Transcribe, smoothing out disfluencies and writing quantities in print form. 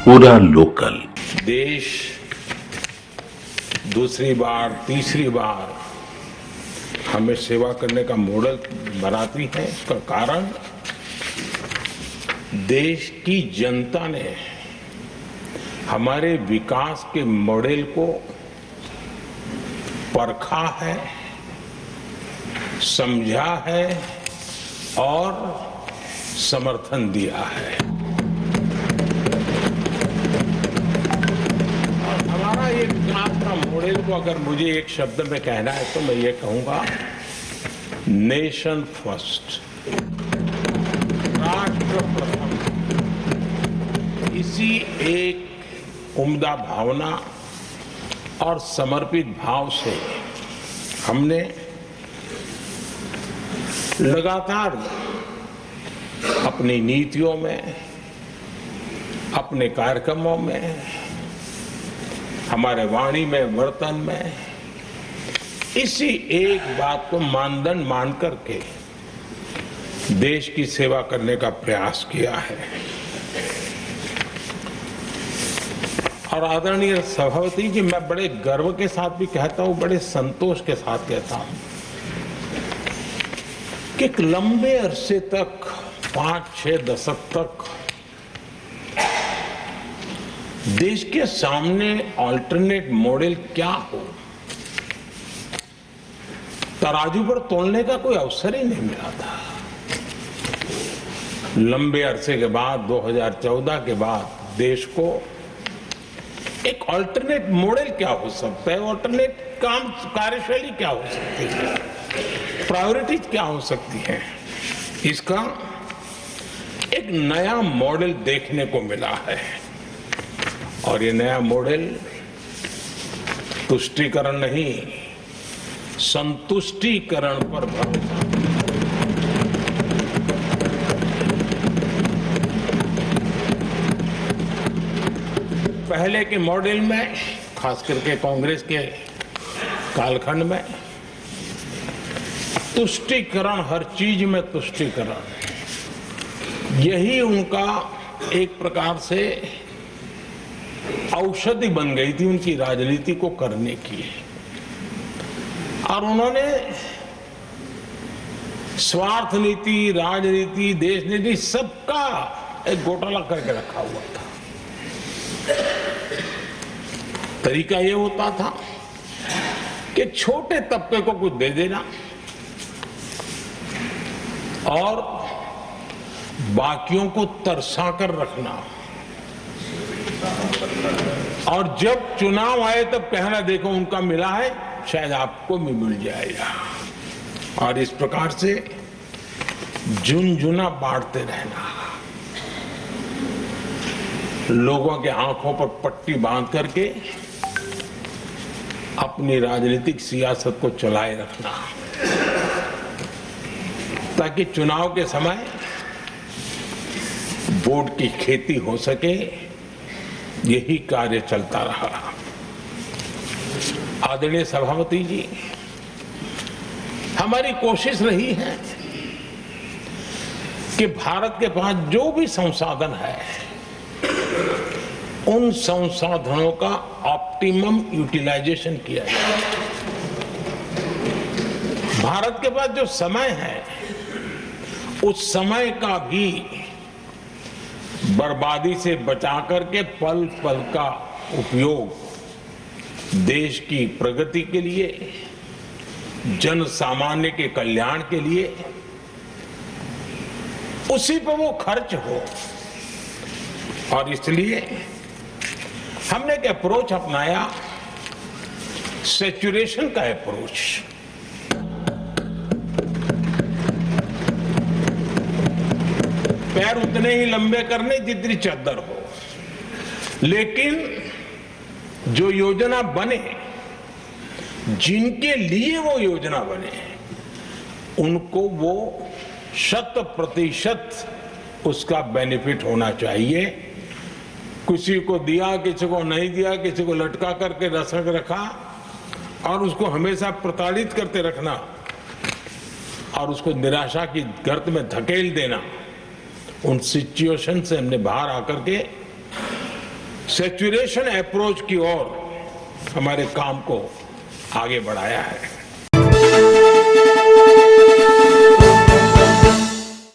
पूरा लोकल। देश दूसरी बार तीसरी बार हमें सेवा करने का मॉडल बनाती है। इसका कारण देश की जनता ने हमारे विकास के मॉडल को परखा है, समझा है और समर्थन दिया है। और हमारा ये विकास का मॉडल को अगर मुझे एक शब्द में कहना है तो मैं ये कहूंगा, नेशन फर्स्ट, राष्ट्र प्रथम। इसी एक उम्दा भावना और समर्पित भाव से हमने लगातार अपनी नीतियों में, अपने कार्यक्रमों में, हमारे वाणी में, वर्तन में इसी एक बात को मानदंड मान करके देश की सेवा करने का प्रयास किया है। और आदरणीय सभापति जी, मैं बड़े गर्व के साथ भी कहता हूं, बड़े संतोष के साथ कहता हूं कि एक लंबे अरसे तक, 5-6 दशक तक देश के सामने अल्टरनेट मॉडल क्या हो, तराजू पर तोलने का कोई अवसर ही नहीं मिला था। लंबे अरसे के बाद 2014 के बाद देश को एक अल्टरनेट मॉडल क्या हो सकता है, अल्टरनेट काम कार्यशैली क्या हो सकती है, प्रायोरिटीज क्या हो सकती है, इसका एक नया मॉडल देखने को मिला है। और ये नया मॉडल तुष्टीकरण नहीं, संतुष्टीकरण पर भरोसा। पहले के मॉडल में, खास करके कांग्रेस के कालखंड में, तुष्टीकरण, हर चीज में तुष्टीकरण, यही उनका एक प्रकार से औषधि बन गई थी उनकी राजनीति को करने की। और उन्होंने स्वार्थ नीति, राजनीति, देश नीति, सबका एक घोटाला करके रखा हुआ था। तरीका ये होता था कि छोटे तबके को कुछ दे देना और बाकियों को तरसा कर रखना, और जब चुनाव आए तब कहना, देखो उनका मिला है, शायद आपको भी मिल जाएगा। और इस प्रकार से झुनझुना बांटते रहना, लोगों के आंखों पर पट्टी बांध करके अपनी राजनीतिक सियासत को चलाए रखना, ताकि चुनाव के समय वोट की खेती हो सके। यही कार्य चलता रहा। आदरणीय सभापति जी, हमारी कोशिश रही है कि भारत के पास जो भी संसाधन है, उन संसाधनों का ऑप्टिमम यूटिलाइजेशन किया जाए। भारत के पास जो समय है, उस समय का भी बर्बादी से बचा करके पल पल का उपयोग देश की प्रगति के लिए, जन सामान्य के कल्याण के लिए, उसी पर वो खर्च हो। और इसलिए हमने एक अप्रोच अपनाया, सैचुरेशन का अप्रोच। पैर उतने ही लंबे करने जितनी चद्दर हो, लेकिन जो योजना बने, जिनके लिए वो योजना बने, उनको वो 100% उसका बेनिफिट होना चाहिए। किसी को दिया, किसी को नहीं दिया, किसी को लटका करके रसक रखा और उसको हमेशा प्रताड़ित करते रखना और उसको निराशा की गर्त में धकेल देना, उन सिचुएशन से हमने बाहर आकर के सैचुरेशन अप्रोच की ओर हमारे काम को आगे बढ़ाया है।